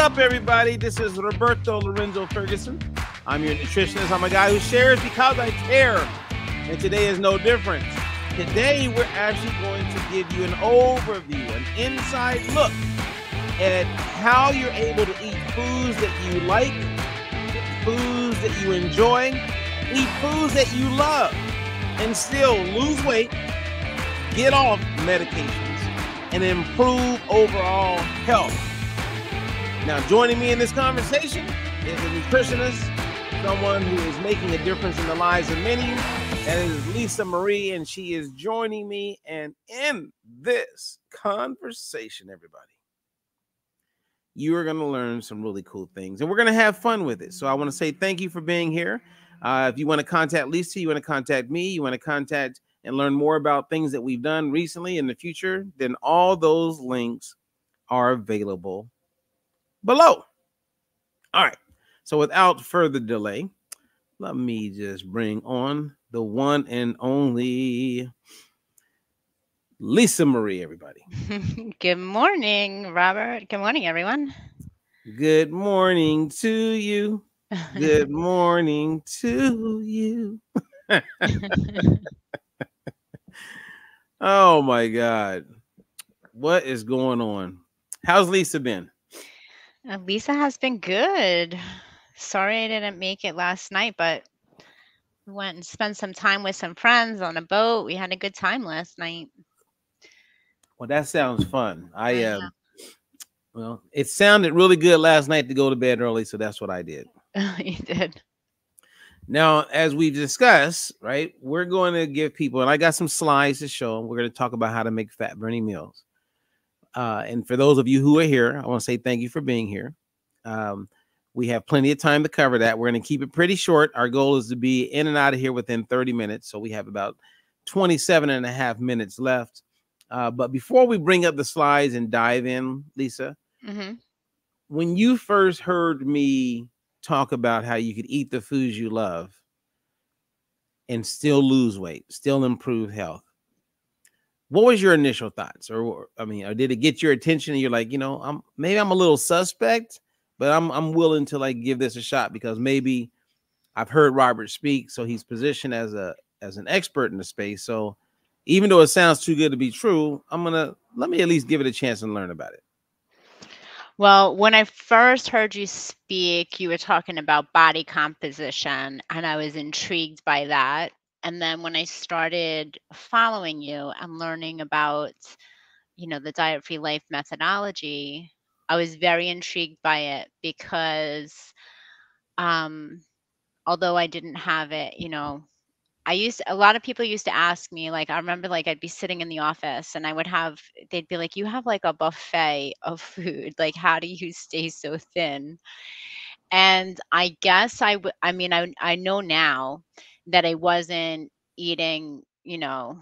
up, everybody? This is Roberto Lorenzo Ferguson. I'm your nutritionist. I'm a guy who shares because I care. And today is no different. Today, we're actually going to give you an overview, an inside look at how you're able to eat foods that you like, foods that you enjoy, eat foods that you love, and still lose weight, get off medications, and improve overall health. Now, joining me in this conversation is a nutritionist, someone who is making a difference in the lives of many. That is Lisa Marie, and she is joining me. And in this conversation, everybody, you are going to learn some really cool things, and we're going to have fun with it. So I want to say thank you for being here. If you want to contact Lisa, you want to contact me, you want to contact and learn more about things that we've done recently in the future, then all those links are available below. All right. So without further delay, let me just bring on the one and only Lisa Marie, everybody. Good morning, Robert. Good morning, everyone. Good morning to you. Good morning to you. Oh my God. What is going on? How's Lisa been? Lisa has been good. Sorry I didn't make it last night, but we went and spent some time with some friends on a boat. We had a good time last night. Well, that sounds fun. I know. Well, it sounded really good last night to go to bed early, so that's what I did. You did. Now, as we discussed, right, we're going to give people, and I got some slides to show. We're going to talk about how to make fat-burning meals. And for those of you who are here, I want to say thank you for being here. We have plenty of time to cover that. We're going to keep it pretty short. Our goal is to be in and out of here within 30 minutes. So we have about 27 and a half minutes left. But before we bring up the slides and dive in, Lisa, when you first heard me talk about how you could eat the foods you love and still lose weight, still improve health, what was your initial thoughts? Or did it get your attention and you're like, I'm a little suspect, but I'm willing to like give this a shot because maybe I've heard Robert speak, so he's positioned as an expert in the space. So even though it sounds too good to be true, let me at least give it a chance and learn about it. Well, when I first heard you speak, you were talking about body composition, and I was intrigued by that. And then when I started following you and learning about, the diet-free life methodology, I was very intrigued by it because although I didn't have it, a lot of people used to ask me, like, I remember like I'd be sitting in the office and they'd be like, you have like a buffet of food. Like, how do you stay so thin? And I guess I know now that I wasn't eating, uh,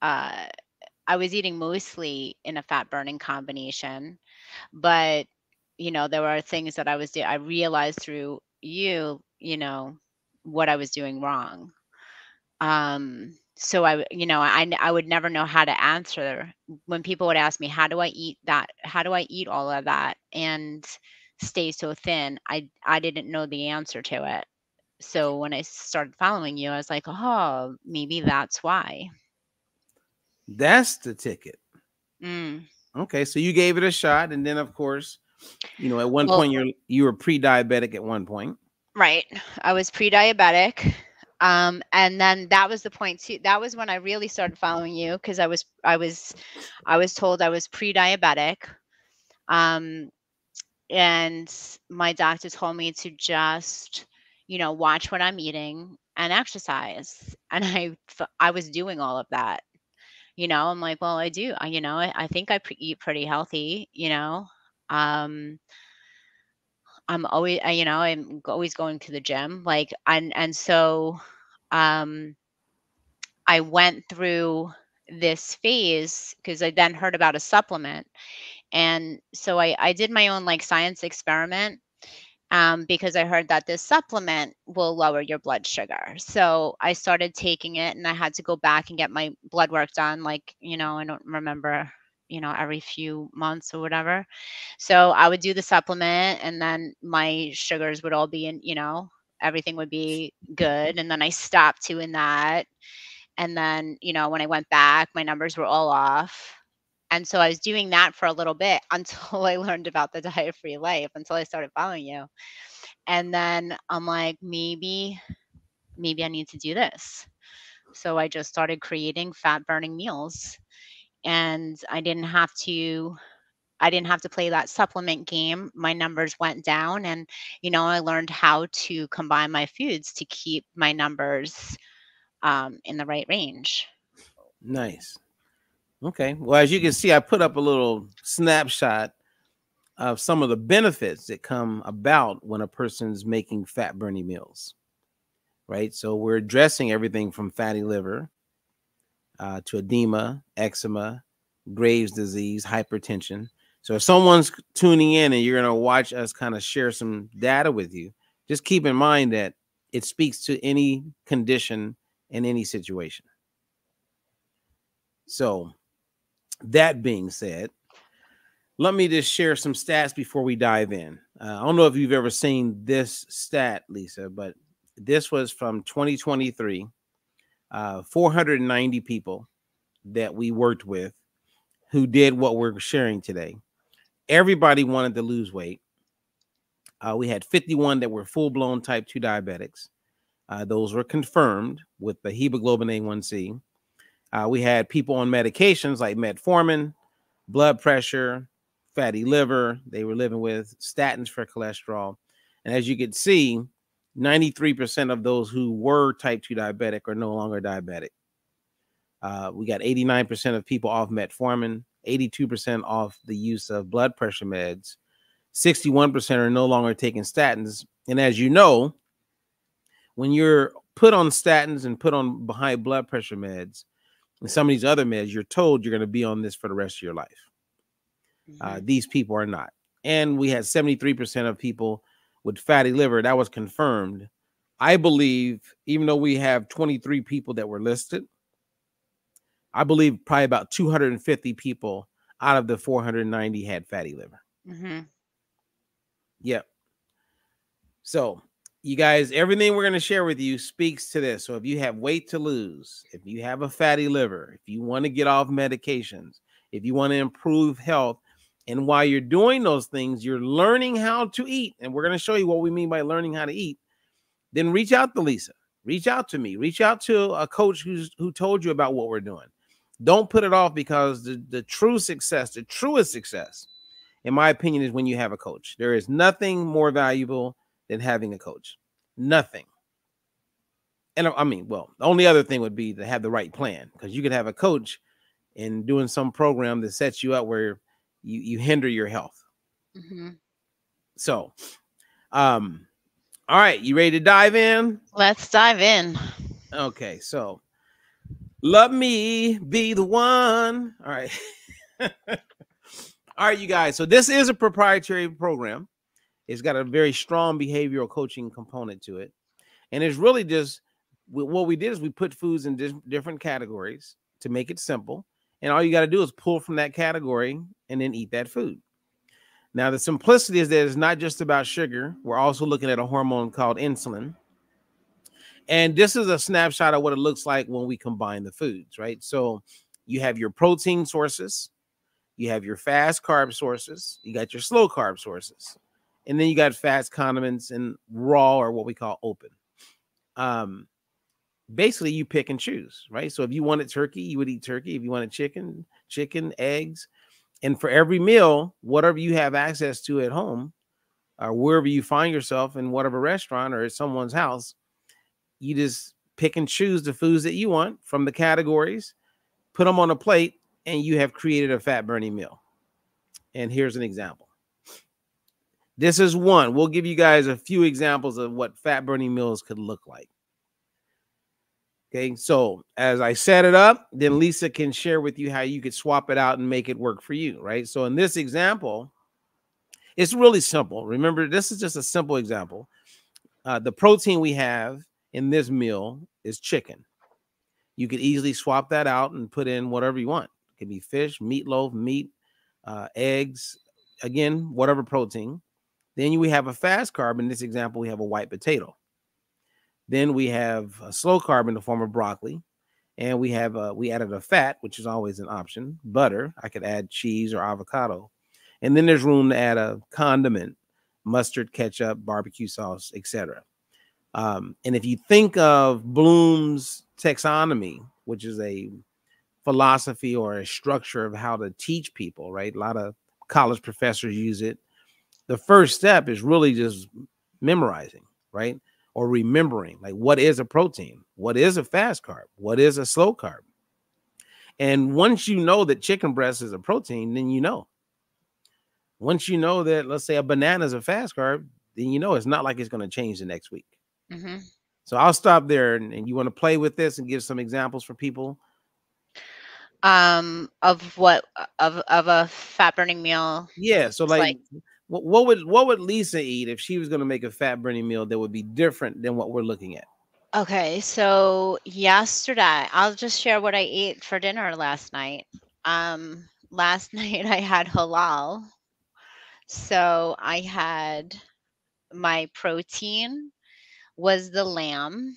I was eating mostly in a fat burning combination, but there were things that I realized through what I was doing wrong. So I would never know how to answer when people would ask me, how do I eat that? How do I eat all of that and stay so thin? I didn't know the answer to it. So when I started following you, I was like, oh, maybe that's why. That's the ticket. Mm. Okay, so you gave it a shot, and then of course, at one point you were pre-diabetic at one point. Right. I was pre-diabetic. And then that was the point too. That was when I really started following you because I was told I was pre-diabetic. And my doctor told me to just, watch what I'm eating and exercise. And I was doing all of that. I'm like, well, I do. I think I eat pretty healthy. I'm always, I'm always going to the gym, like, and so, um, I went through this phase because I then heard about a supplement, and so I did my own like science experiment, because I heard that this supplement will lower your blood sugar. So I started taking it, and I had to go back and get my blood work done. Like, I don't remember every few months or whatever. So I would do the supplement, and then my sugars would all be in, everything would be good. And then I stopped doing that. And then, when I went back, my numbers were all off. And so I was doing that for a little bit until I learned about the diet free life, until I started following you. And then I'm like, maybe I need to do this. So I just started creating fat burning meals, and I didn't have to play that supplement game. My numbers went down, and I learned how to combine my foods to keep my numbers in the right range. Nice. Okay. Well, as you can see, I put up a little snapshot of some of the benefits that come about when a person's making fat burning meals, right? So we're addressing everything from fatty liver to edema, eczema, Graves' disease, hypertension. So if someone's tuning in and you're going to watch us kind of share some data with you, just keep in mind that it speaks to any condition in any situation. So that being said, let me just share some stats before we dive in. I don't know if you've ever seen this stat, Lisa, but this was from 2023. 490 people that we worked with who did what we're sharing today. Everybody wanted to lose weight. We had 51 that were full-blown type 2 diabetics. Those were confirmed with the hemoglobin A1C. We had people on medications like metformin, blood pressure, fatty liver. They were living with statins for cholesterol. And as you can see, 93% of those who were type 2 diabetic are no longer diabetic. We got 89% of people off metformin, 82% off the use of blood pressure meds, 61% are no longer taking statins. And as you know, when you're put on statins and put on high blood pressure meds and some of these other meds, you're told you're going to be on this for the rest of your life. These people are not. And we had 73% of people with fatty liver. That was confirmed. I believe, even though we have 23 people that were listed, I believe probably about 250 people out of the 490 had fatty liver. Yep. So you guys, everything we're going to share with you speaks to this. So if you have weight to lose, if you have a fatty liver, if you want to get off medications, if you want to improve health, and while you're doing those things, you're learning how to eat, and we're going to show you what we mean by learning how to eat, then reach out to Lisa. Reach out to me. Reach out to a coach who told you about what we're doing. Don't put it off, because the true success, the truest success, in my opinion, is when you have a coach. There is nothing more valuable than having a coach. Nothing. And I mean, well, the only other thing would be to have the right plan, because you could have a coach and doing some program that sets you up where you hinder your health. So, all right, you ready to dive in? Let's dive in. Okay, so let me be the one. All right. All right, you guys. So this is a proprietary program. It's got a very strong behavioral coaching component to it. And it's really just what we did is we put foods in different categories to make it simple. And all you got to do is pull from that category and then eat that food. Now, the simplicity is that it's not just about sugar. We're also looking at a hormone called insulin. And this is a snapshot of what it looks like when we combine the foods, right? So you have your protein sources, you have your fast carb sources, you got your slow carb sources, and then you got fats, condiments, and raw, or what we call open. Basically, you pick and choose, right? So if you wanted turkey, you would eat turkey. If you wanted chicken, eggs. And for every meal, whatever you have access to at home, or wherever you find yourself in whatever restaurant or at someone's house, you just pick and choose the foods that you want from the categories, put them on a plate, and you have created a fat burning meal. And here's an example. This is one. We'll give you guys a few examples of what fat burning meals could look like. Okay, so as I set it up, then Lisa can share with you how you could swap it out and make it work for you, right? So in this example, it's really simple. Remember, this is just a simple example. The protein we have in this meal is chicken. You could easily swap that out and put in whatever you want. could be fish, meatloaf, meat, eggs, again, whatever protein. Then we have a fast carb. In this example, we have a white potato. Then we have a slow carb in the form of broccoli. And we added a fat, which is always an option, butter. I could add cheese or avocado. And then there's room to add a condiment, mustard, ketchup, barbecue sauce, etc. And if you think of Bloom's taxonomy, which is a philosophy or a structure of how to teach people, right? A lot of college professors use it. The first step is really just memorizing, right? Or remembering, like, what is a protein? What is a fast carb? What is a slow carb? And once you know that chicken breast is a protein, then you know. Once you know that, let's say, a banana is a fast carb, then you know it's not like it's going to change the next week. Mm-hmm. So I'll stop there. And you want to play with this and give some examples for people? Of what? Of a fat burning meal? Yeah. So It's like what would Lisa eat if she was going to make a fat burning meal that would be different than what we're looking at? okay, so yesterday, I'll just share what I ate for dinner last night. Last night I had halal. So I had my protein was the lamb.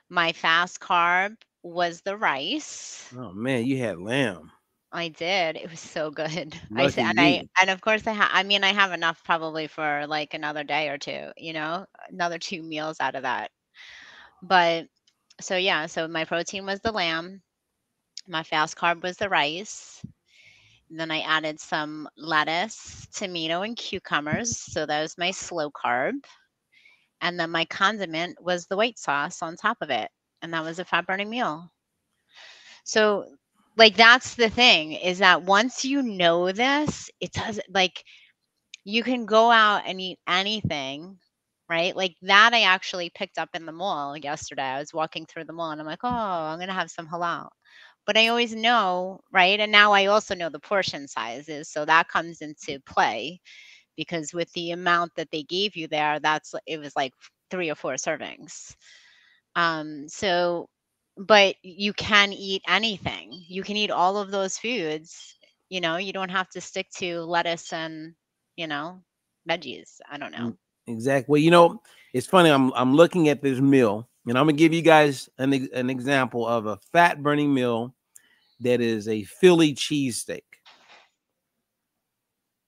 My fast carb was the rice. Oh man, you had lamb. I did. It was so good. I Lucky said, you. and of course I mean, I have enough probably for like another day or two, you know, another 2 meals out of that. But so yeah, so my protein was the lamb, my fast carb was the rice. And then I added some lettuce, tomato, and cucumbers. So that was my slow carb. And then my condiment was the white sauce on top of it. And that was a fat burning meal. So, like, that's the thing is that once you know this, it doesn't like you can go out and eat anything, right? Like that, I actually picked up in the mall yesterday. I was walking through the mall and I'm like, oh, I'm going to have some halal. But I always know, right? And now I also know the portion sizes. So that comes into play because with the amount that they gave you there, it was like 3 or 4 servings. So, but you can eat anything. You can eat all of those foods. You know, you don't have to stick to lettuce and, you know, veggies. I don't know. Exactly. Well, you know, it's funny. I'm looking at this meal, and I'm gonna give you guys an example of a fat burning meal that is a Philly cheesesteak.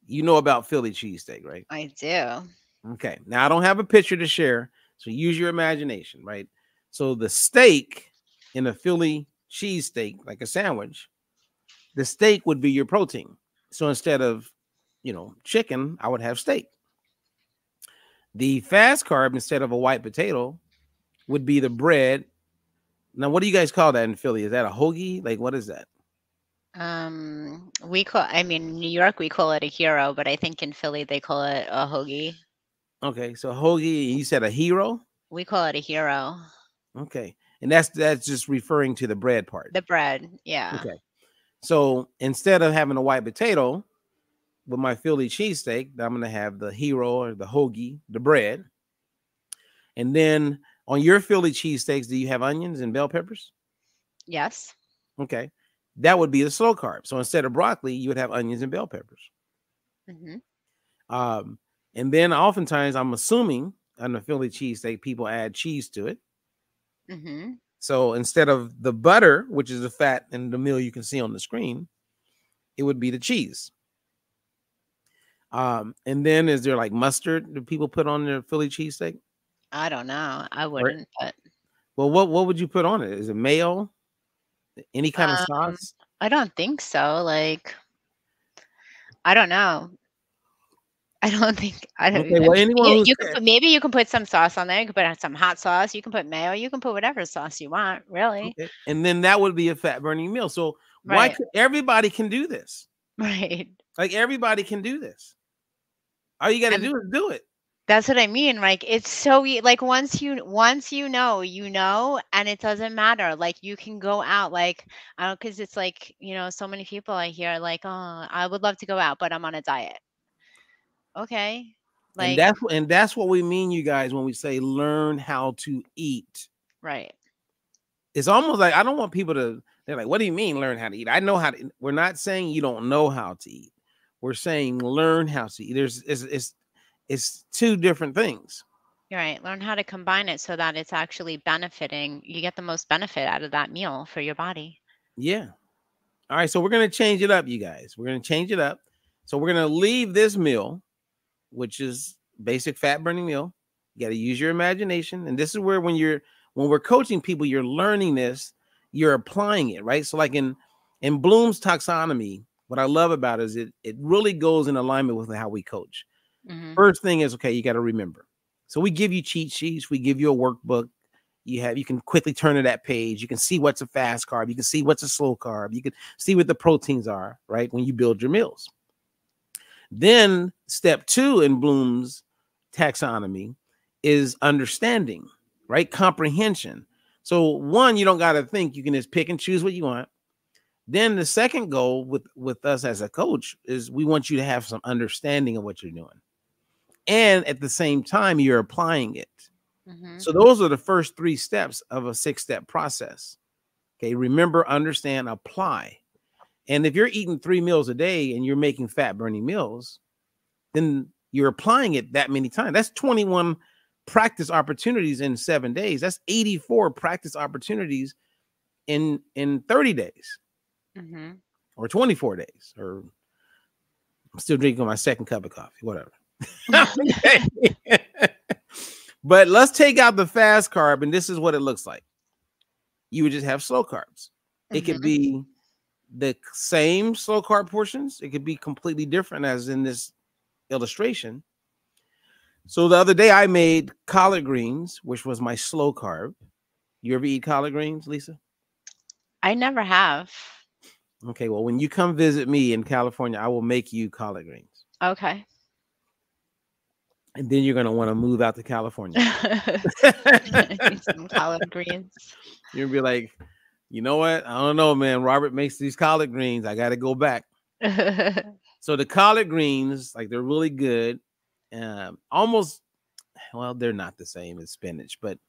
You know about Philly cheesesteak, right? I do. Okay. Now I don't have a picture to share, so use your imagination, right? So the steak in a Philly cheesesteak, like a sandwich, the steak would be your protein. So instead of, chicken, I would have steak. The fast carb instead of a white potato would be the bread. Now, what do you guys call that in Philly? Is that a hoagie? Like, what is that? I mean, New York, we call it a hero, but I think in Philly, they call it a hoagie. Okay, so hoagie, you said a hero? We call it a hero. Okay, and that's just referring to the bread part. The bread, yeah. Okay, so instead of having a white potato with my Philly cheesesteak, I'm going to have the hero or the hoagie, the bread. And then on your Philly cheesesteaks, do you have onions and bell peppers? Yes. Okay, that would be the slow carb. So instead of broccoli, you would have onions and bell peppers. Mm-hmm. And then oftentimes, I'm assuming on the Philly cheesesteak, people add cheese to it. Mm-hmm. So instead of the butter, which is the fat in the meal you can see on the screen, it would be the cheese. And then is there like mustard that people put on their Philly cheesesteak? I don't know. I wouldn't, but well, what would you put on it? Is it mayo? Any kind of sauce? I don't think so. Like, I don't know. I don't think I don't. Okay, well, anyone who's Maybe you can put some sauce on there. You can put some hot sauce. You can put mayo. You can put whatever sauce you want, really. Okay. And then that would be a fat burning meal. So why could everybody can do this? Right. Like everybody can do this. All you got to do is do it. That's what I mean. Like it's so like once you know, and it doesn't matter. Like you can go out, like I don't, because it's like so many people I hear like, oh, I would love to go out, but I'm on a diet. Okay, like and that's what we mean, you guys, when we say learn how to eat. Right. It's almost like I don't want people to They're like, what do you mean learn how to eat? I know how to. We're not saying you don't know how to eat. We're saying learn how to eat. It's two different things. You're right. Learn how to combine it so that it's actually benefiting. You get the most benefit out of that meal for your body. Yeah. All right. So we're going to change it up, you guys. We're going to change it up. So we're going to leave this meal, which is basic fat burning meal. You got to use your imagination. And this is where when we're coaching people, you're learning this, you're applying it, right? So like in Bloom's taxonomy, what I love about it is it really goes in alignment with how we coach. Mm-hmm. First thing is, okay, you got to remember. So we give you cheat sheets, we give you a workbook. You can quickly turn to that page. You can see what's a fast carb. You can see what's a slow carb. You can see what the proteins are, right? When you build your meals. Then step 2 in Bloom's taxonomy is understanding, right? Comprehension. So 1, you don't got to think. You can just pick and choose what you want. Then the second goal with us as a coach is we want you to have some understanding of what you're doing. And at the same time, you're applying it. Mm-hmm. So those are the first 3 steps of a 6-step process. Okay, remember, understand, apply. And if you're eating 3 meals a day and you're making fat burning meals, then you're applying it that many times. That's 21 practice opportunities in 7 days. That's 84 practice opportunities in 30 days. Mm-hmm. Or 24 days. Or I'm still drinking my second cup of coffee, whatever. But let's take out the fast carb, and this is what it looks like. You would just have slow carbs. It could be the same slow carb portions. It could be completely different, as in this illustration. So the other day I made collard greens, which was my slow carb. You ever eat collard greens, Lisa? I never have. Okay, well, when you come visit me in California, I will make you collard greens. Okay. And then you're going to want to move out to California. Some collard greens. You'll be like, you know what? I don't know, man. Robert makes these collard greens. I got to go back. So the collard greens, like, they're really good. Almost, well, they're not the same as spinach, but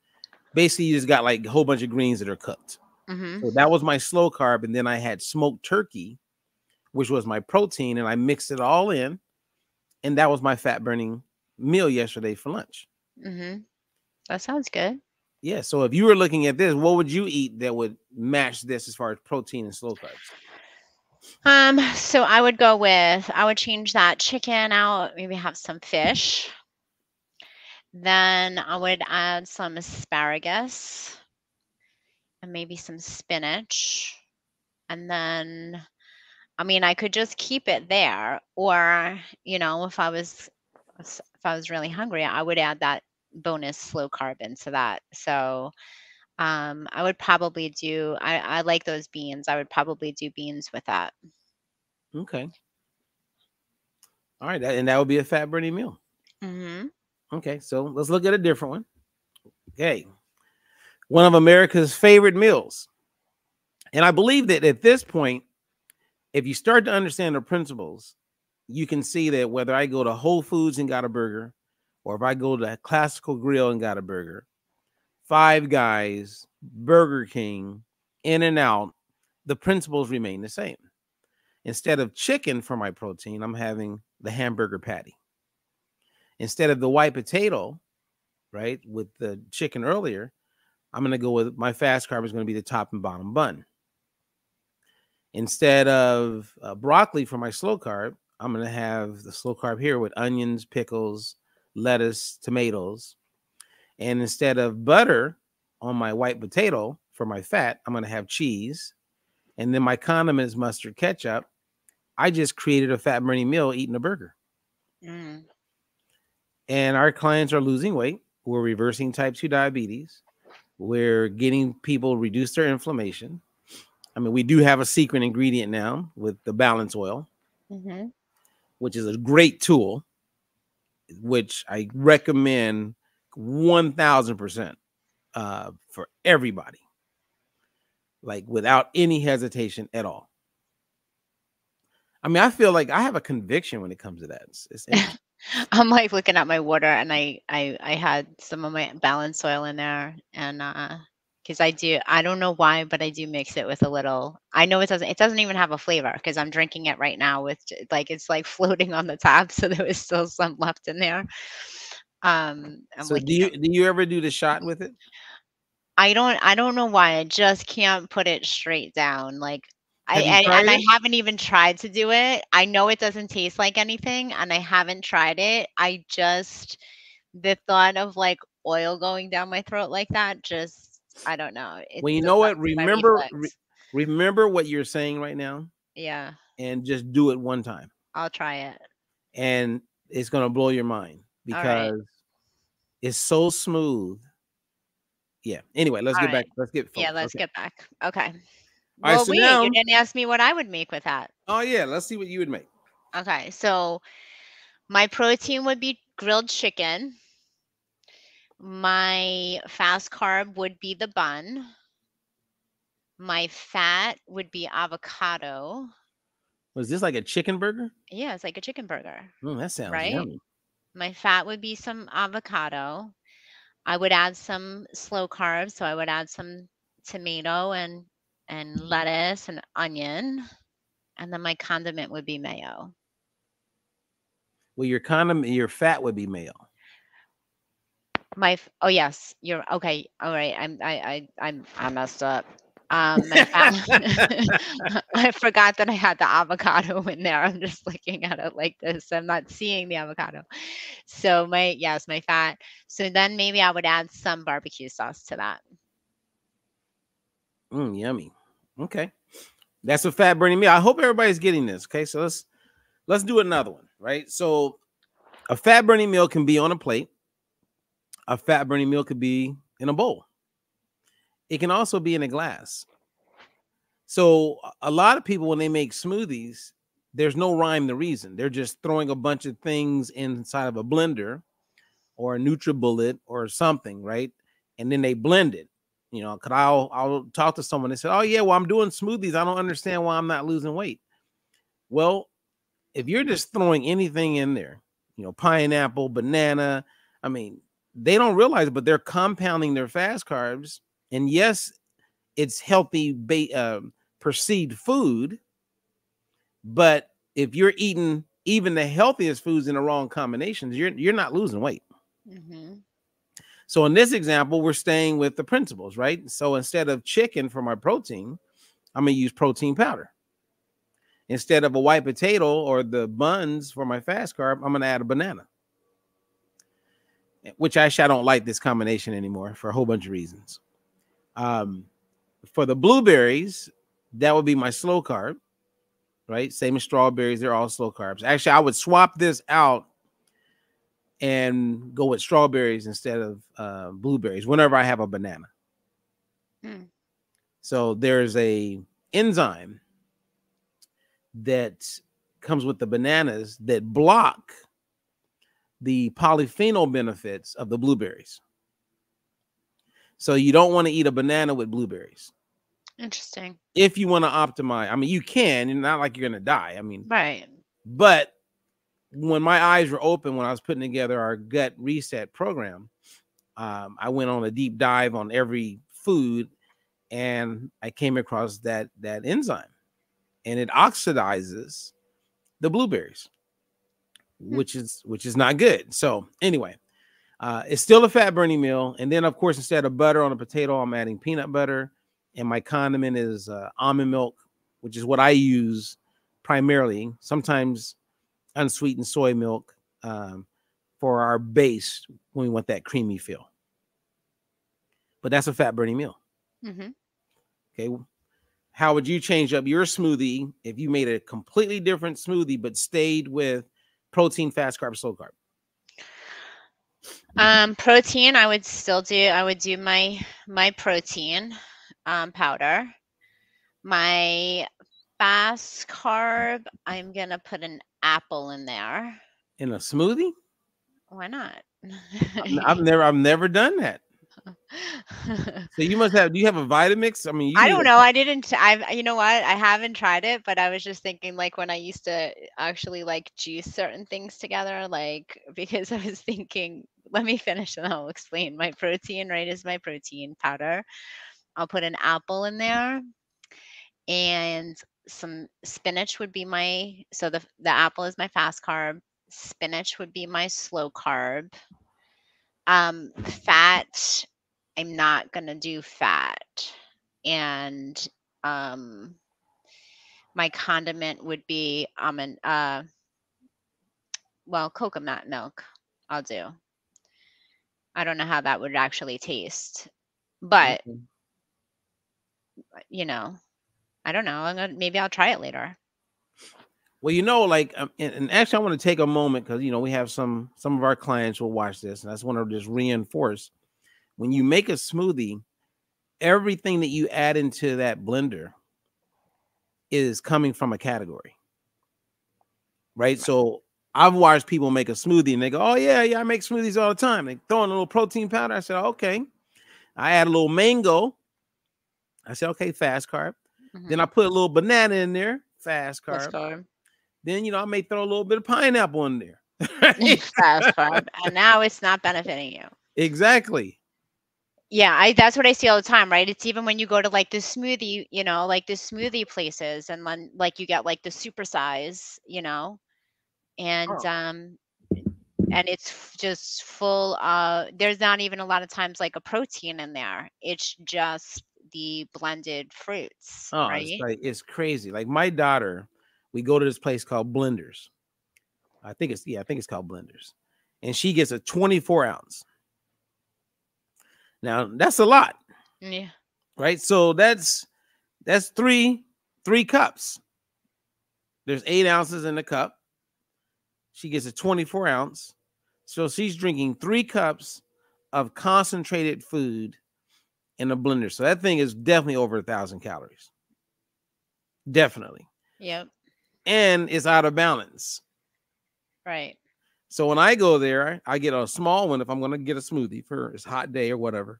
basically you just got like a whole bunch of greens that are cooked. Mm-hmm. So that was my slow carb. And then I had smoked turkey, which was my protein. And I mixed it all in. And that was my fat burning meal yesterday for lunch. Mm-hmm. That sounds good. Yeah. So if you were looking at this, what would you eat that would match this as far as protein and slow carbs? So I would change that chicken out, maybe have some fish. Then I would add some asparagus and maybe some spinach. And then, I mean, I could just keep it there, or, if I was really hungry, I would add that bonus slow carb into that. So I would probably do, I like those beans. I would probably do beans with that. Okay. All right. And that would be a fat burning meal. Mm-hmm. Okay. So let's look at a different one. Okay. One of America's favorite meals. And I believe that at this point, if you start to understand the principles, you can see that whether I go to Whole Foods and got a burger, or if I go to Classical Grill and got a burger, Five Guys, Burger King, In-N-Out, the principles remain the same. Instead of chicken for my protein, I'm having the hamburger patty. Instead of the white potato, right, with the chicken earlier, I'm going to go with my fast carb is going to be the top and bottom bun. Instead of broccoli for my slow carb, I'm going to have the slow carb here with onions, pickles, lettuce, tomatoes. And instead of butter on my white potato for my fat, I'm going to have cheese. And then my condiments, mustard, ketchup. I just created a fat burning meal eating a burger. Mm. And our clients are losing weight. We're reversing type 2 diabetes. We're getting people reduce their inflammation. I mean, we do have a secret ingredient now with the balance oil, Mm-hmm. which is a great tool, which I recommend 1000% for everybody, like without any hesitation at all. I mean, I feel like I have a conviction when it comes to that. It's I'm like looking at my water, and I had some of my balance oil in there, and because I don't know why, but I do mix it with a little. I know it doesn't even have a flavor because I'm drinking it right now with like it's like floating on the top, so there was still some left in there. I'm So licking it. do you ever do the shot with it? I don't know why, I just can't put it straight down, like, Have you tried I it? haven't even tried to do it. I know it doesn't taste like anything, and I haven't tried it. The thought of, like, oil going down my throat like that just I don't know, Well, you the know what? thoughts my reflex. Remember what you're saying right now, Yeah, and just do it one time, I'll try it. and it's gonna blow your mind Alright, because it's so smooth. Yeah. Anyway, let's get back. alright. Let's get Yeah, focused. let's Okay. get back. Okay. All right. Well, So wait, now, you didn't ask me what I would make with that. oh yeah, let's see what you would make. Okay, so my protein would be grilled chicken. My fast carb would be the bun. My fat would be avocado. Was this like a chicken burger? Yeah, it's like a chicken burger, That sounds right? yummy. My fat would be some avocado. I would add some slow carbs, so I would add some tomato and lettuce and onion, and then my condiment would be mayo. Well, your condom, your fat would be mayo. Oh yes, you're okay. All right. I messed up. My fat I forgot that I had the avocado in there. I'm just looking at it like this. I'm not seeing the avocado. So my fat. So then maybe I would add some barbecue sauce to that. Yummy. Okay, that's a fat burning meal. I hope everybody's getting this. Okay, so let's do another one. Right. So a fat burning meal can be on a plate. A fat burning meal could be in a bowl. It can also be in a glass. So a lot of people, when they make smoothies, there's no rhyme to reason. They're just throwing a bunch of things inside of a blender or a NutriBullet or something, right? And then they blend it. You know, cause I'll talk to someone. They said, "Oh yeah, well I'm doing smoothies. I don't understand why I'm not losing weight." Well, if you're just throwing anything in there, pineapple, banana, I mean, they don't realize it, but they're compounding their fast carbs. And yes, it's healthy, perceived food, but if you're eating even the healthiest foods in the wrong combinations, you're not losing weight. Hmm. So in this example, we're staying with the principles, right? So instead of chicken for my protein, I'm gonna use protein powder. Instead of a white potato or the buns for my fast carb, I'm gonna add a banana. Which actually I don't like this combination anymore for a whole bunch of reasons. Um, for the blueberries, that would be my slow carb, right? Same as strawberries, they're all slow carbs. Actually, I would swap this out and go with strawberries instead of blueberries whenever I have a banana. Hmm. So there's a enzyme that comes with the bananas that block the polyphenol benefits of the blueberries. So you don't want to eat a banana with blueberries. Interesting. If you want to optimize, I mean, you can, and not like you're going to die. I mean, Right. but when my eyes were open when I was putting together our gut reset program, I went on a deep dive on every food, and I came across that enzyme, and it oxidizes the blueberries, Hmm. which is not good. So anyway, it's still a fat burning meal, and then of course instead of butter on a potato, I'm adding peanut butter, and my condiment is almond milk, which is what I use primarily. Sometimes unsweetened soy milk for our base when we want that creamy feel. But that's a fat burning meal. Hmm. Okay. How would you change up your smoothie if you made a completely different smoothie but stayed with protein, fast carb, slow carb? Protein, I would do my protein powder. My fast carb, I'm gonna put an apple in there. In a smoothie? Why not? I've never done that. So you must have. Do you have a Vitamix? I mean, you I need don't a. know. I didn't. You know what? I haven't tried it, but I was just thinking, like when I used to actually like juice certain things together, like because I was thinking. Let me finish and I'll explain. My protein, right, is my protein powder. I'll put an apple in there, and some spinach would be my, so the apple is my fast carb. Spinach would be my slow carb. Fat, I'm not gonna do fat. And my condiment would be almond, well, coconut milk. I'll do. I don't know how that would actually taste, but Okay. you know, I don't know. Maybe I'll try it later. Well, you know, like, and actually, I want to take a moment because we have some of our clients will watch this, and I just want to just reinforce: when you make a smoothie, everything that you add into that blender is coming from a category, right? So I've watched people make a smoothie and they go, "Oh yeah, I make smoothies all the time." They throw in a little protein powder. I said, "Okay." I add a little mango. I said, "Okay, fast carb." Then I put a little banana in there, fast Fast carb. carb. Then I may throw a little bit of pineapple in there. Fast carb, and now it's not benefiting you. Exactly. Yeah, that's what I see all the time, right? It's even when you go to like the smoothie, like the smoothie places, and then like you get like the super size, and Oh. and it's just full. There's not even a lot of times like a protein in there. It's just the blended fruits, Oh, right? it's crazy. Like my daughter, we go to this place called Blenders. I think it's called Blenders. And she gets a 24 ounce. Now that's a lot, Yeah. right? So that's three cups. There's 8 ounces in the cup. She gets a 24 ounce. So she's drinking 3 cups of concentrated food in a blender. So that thing is definitely over 1,000 calories. Definitely. Yep. And it's out of balance. Right. So when I go there, I get a small one if I'm going to get a smoothie for it's hot day or whatever.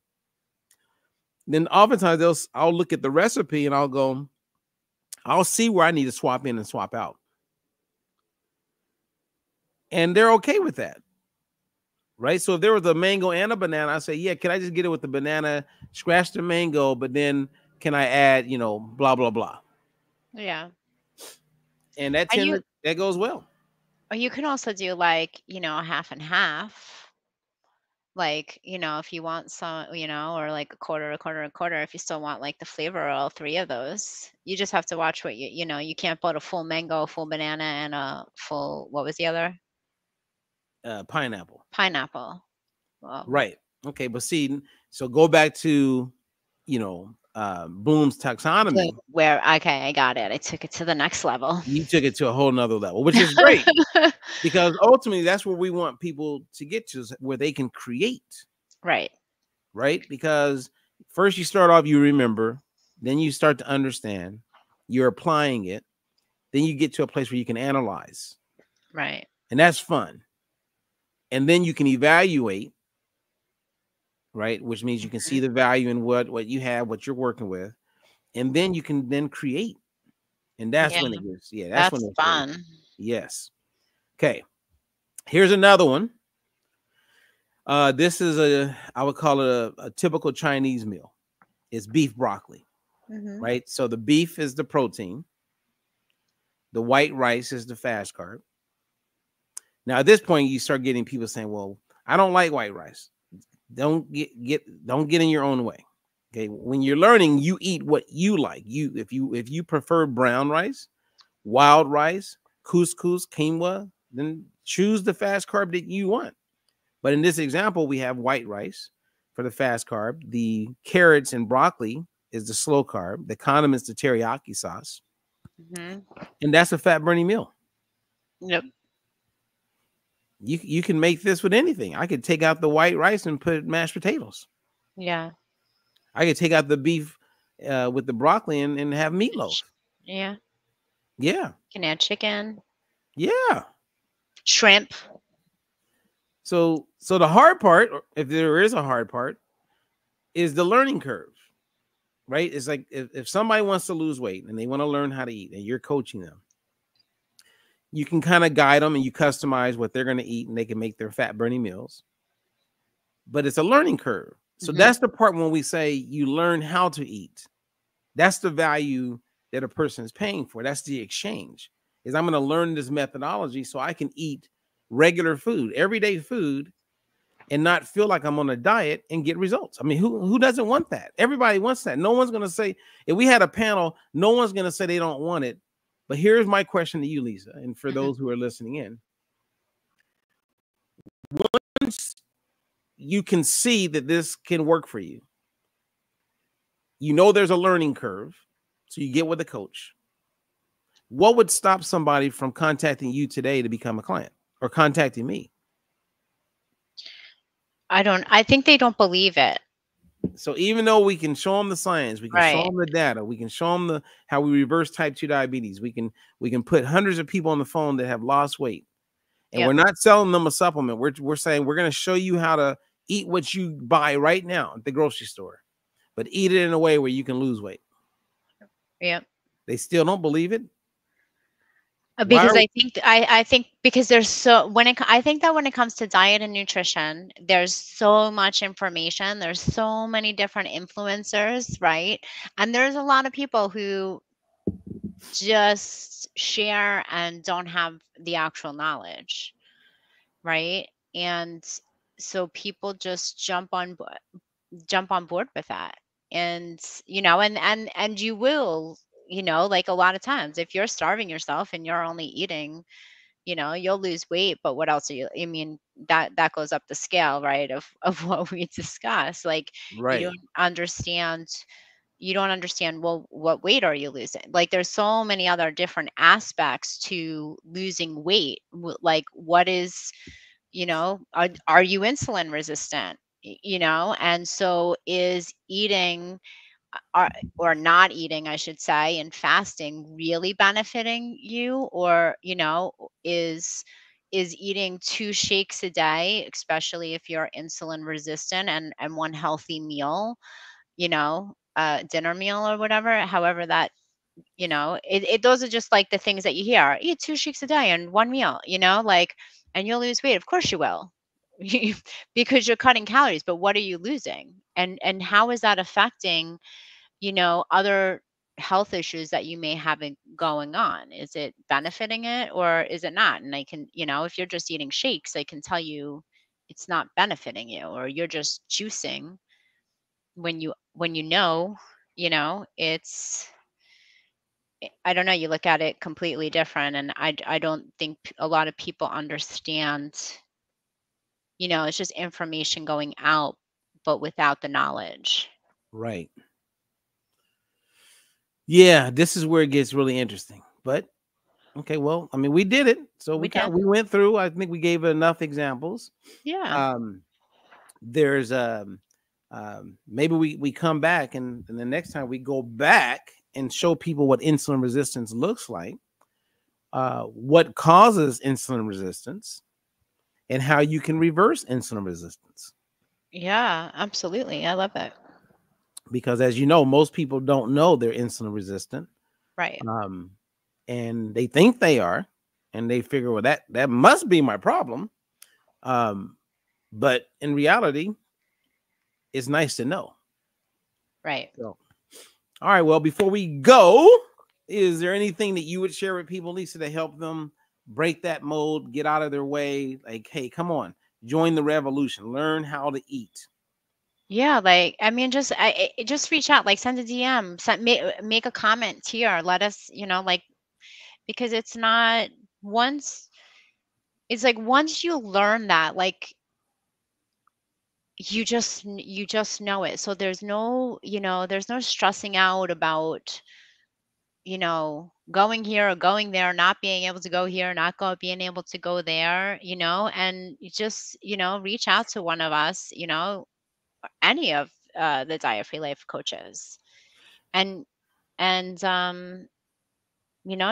Then oftentimes I'll look at the recipe and I'll see where I need to swap in and swap out. And they're okay with that. Right? So if there was a mango and a banana, I say, yeah, can I just get it with the banana, scratch the mango, but then can I add, blah, blah, blah. Yeah. And And that goes well. you can also do like, half and half. Like, if you want some, or like a quarter, a quarter, a quarter, if you still want like the flavor of all 3 of those. You just have to watch what you can't put a full mango, a full banana, and a full, what was the other? Pineapple. Pineapple. Well, Right. Okay. But see, so go back to, Bloom's taxonomy. where, okay, I got it. I took it to the next level. You took it to a whole nother level, which is great because ultimately that's where we want people to get to, where they can create. Right. Right. Because first you start off, you remember, then you start to understand, you're applying it. Then you get to a place where you can analyze. Right. And that's fun. And then you can evaluate, right? Which means you can see the value in what you have, what you're working with. And then you can then create. And that's when it gets, that's when it's fun. great. Yes. Okay. Here's another one. This is I would call it a typical Chinese meal. It's beef broccoli, right? So the beef is the protein. The white rice is the fast carb. Now at this point, you start getting people saying, "Well, I don't like white rice." Don't get in your own way. Okay, when you're learning, you eat what you like. If you prefer brown rice, wild rice, couscous, quinoa, then choose the fast carb that you want. But in this example, we have white rice for the fast carb. The carrots and broccoli is the slow carb. The condiments, the teriyaki sauce. And that's a fat burning meal. Yep. You can make this with anything. I could take out the white rice and put mashed potatoes. Yeah. I could take out the beef with the broccoli and have meatloaf. Yeah. Yeah. Can add chicken. Yeah. Shrimp. So the hard part, if there is a hard part, is the learning curve, right? It's like if somebody wants to lose weight and they want to learn how to eat and you're coaching them, you can kind of guide them and you customize what they're going to eat and they can make their fat burning meals. But it's a learning curve. So that's the part when we say you learn how to eat. That's the value that a person is paying for. That's the exchange. Is I'm going to learn this methodology so I can eat regular food, everyday food, and not feel like I'm on a diet and get results. I mean, who doesn't want that? Everybody wants that. No one's going to say, if we had a panel, no one's going to say they don't want it. But here's my question to you, Lisa, and for those who are listening in. Once you can see that this can work for you, you know there's a learning curve, so you get with a coach. What would stop somebody from contacting you today to become a client or contacting me? I think they don't believe it. So even though we can show them the science, we can show them the data, we can show them how we reverse type 2 diabetes, we can put hundreds of people on the phone that have lost weight, and we're not selling them a supplement. We're saying we're going to show you how to eat what you buy right now at the grocery store, but eat it in a way where you can lose weight. Yeah. They still don't believe it. Because I think because there's I think that when it comes to diet and nutrition, there's so much information, there's so many different influencers, right? And there's a lot of people who just share and don't have the actual knowledge, right? And so people just jump on board with that. And and you will, like a lot of times if you're starving yourself and you're only eating, you'll lose weight, but what else I mean, that goes up the scale, right, of what we discuss. Like, you don't understand well, what weight are you losing? Like, there's so many other different aspects to losing weight. Like, what is, are you insulin resistant? And so is eating or not eating, I should say, and fasting really benefiting you? Or, is eating 2 shakes a day, especially if you're insulin resistant, and one healthy meal, dinner meal or whatever, however that, those are just like the things that you hear. Eat 2 shakes a day and one meal, like, and you'll lose weight. Of course you will. Because you're cutting calories, but what are you losing? And how is that affecting, other health issues that you may have going on? Is it benefiting it or is it not? And I can, if you're just eating shakes, I can tell you it's not benefiting you, or you're just juicing when it's, I don't know, you look at it completely different. And I don't think a lot of people understand, it's just information going out, but without the knowledge. Right. Yeah, this is where it gets really interesting. But okay, well, I mean, we did it. So we went through. I think we gave enough examples. Yeah. There's maybe we come back and the next time we go back and show people what insulin resistance looks like, what causes insulin resistance, and how you can reverse insulin resistance. Yeah, absolutely. I love that. Because as you know, most people don't know they're insulin resistant. Right. And they think they are, and they figure, well, that must be my problem. But in reality, it's nice to know. Right. So, all right. Well, before we go, is there anything that you would share with people, Lisa, to help them break that mold, get out of their way? Like, hey, come on, join the revolution, learn how to eat. Yeah, like, I mean, just reach out, like send a DM, make a comment here, let us, like, because it's like once you learn that, like, you just know it. So there's no, there's no stressing out about, going here or going there, not being able to go here, being able to go there, and you just, reach out to one of us, any of the Diet Free Life coaches, and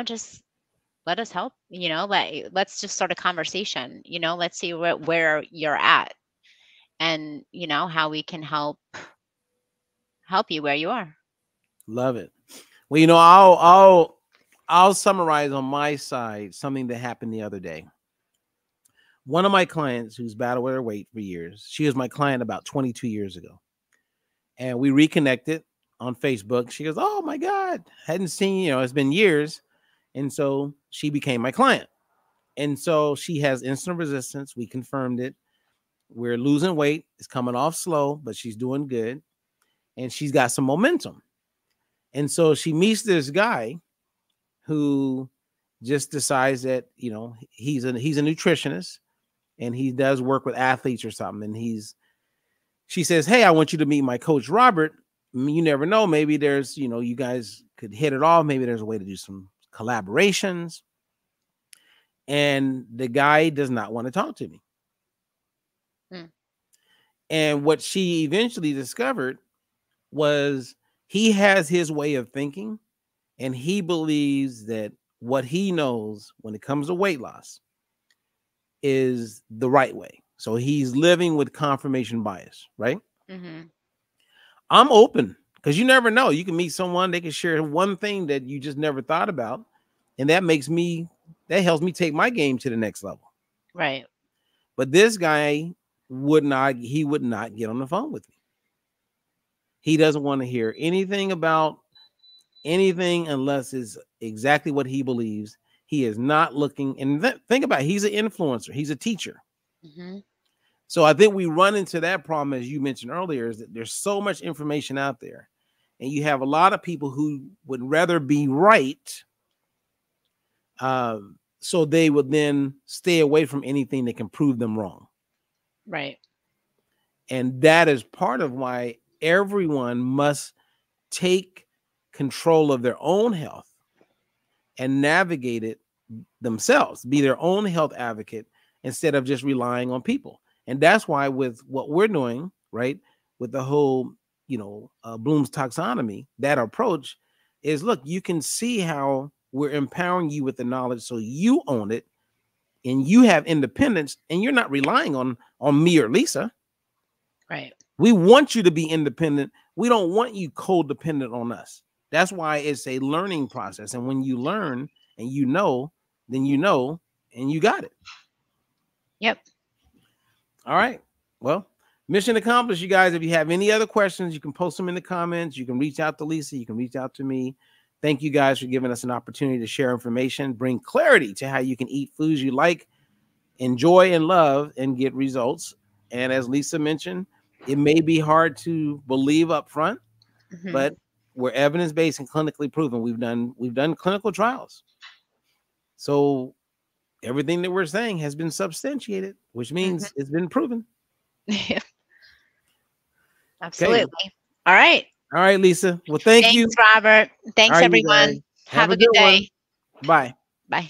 just let us help. Let's just start a conversation. Let's see where you're at, and how we can help you where you are. Love it. Well, I'll summarize on my side something that happened the other day. One of my clients who's battled with her weight for years, she was my client about 22 years ago. and we reconnected on Facebook. She goes, "Oh my God, hadn't seen you. It's been years," and so she became my client. And so she has insulin resistance. We confirmed it. We're losing weight. It's coming off slow, but she's doing good, and she's got some momentum. And so she meets this guy who just decides that he's a nutritionist, and he does work with athletes or something. And she says, "Hey, I want you to meet my coach, Robert. You never know. Maybe there's, you guys could hit it off. Maybe there's a way to do some collaborations." And the guy does not want to talk to me. And what she eventually discovered was he has his way of thinking, and he believes that what he knows when it comes to weight loss is the right way. So he's living with confirmation bias, right? I'm open, because you never know. You can meet someone, they can share one thing that you just never thought about, and that helps me take my game to the next level. Right. But this guy would not get on the phone with me. He doesn't want to hear anything about anything unless it's exactly what he believes. He is not looking. And think about it, he's an influencer. He's a teacher. So I think we run into that problem, as you mentioned earlier, is that there's so much information out there, and you have a lot of people who would rather be right. So they would then stay away from anything that can prove them wrong. Right. And that is part of why everyone must take control of their own health and navigate it themselves, be their own health advocate instead of just relying on people. And that's why with what we're doing, right, with the whole, Bloom's taxonomy, that approach is, look, you can see how we're empowering you with the knowledge so you own it and you have independence, and you're not relying on me or Lisa. Right. We want you to be independent. We don't want you codependent on us. That's why it's a learning process. And when you learn and then and you got it. Yep. All right. Well, mission accomplished, you guys. If you have any other questions, you can post them in the comments. You can reach out to Lisa. You can reach out to me. Thank you guys for giving us an opportunity to share information, bring clarity to how you can eat foods you like, enjoy and love, and get results. And as Lisa mentioned, it may be hard to believe up front, but we're evidence-based and clinically proven. We've done clinical trials. So everything that we're saying has been substantiated, which means it's been proven. Absolutely. Okay. All right. All right, Lisa. Well, thanks you. Robert. Thanks, everyone. Have a good day. Bye. Bye.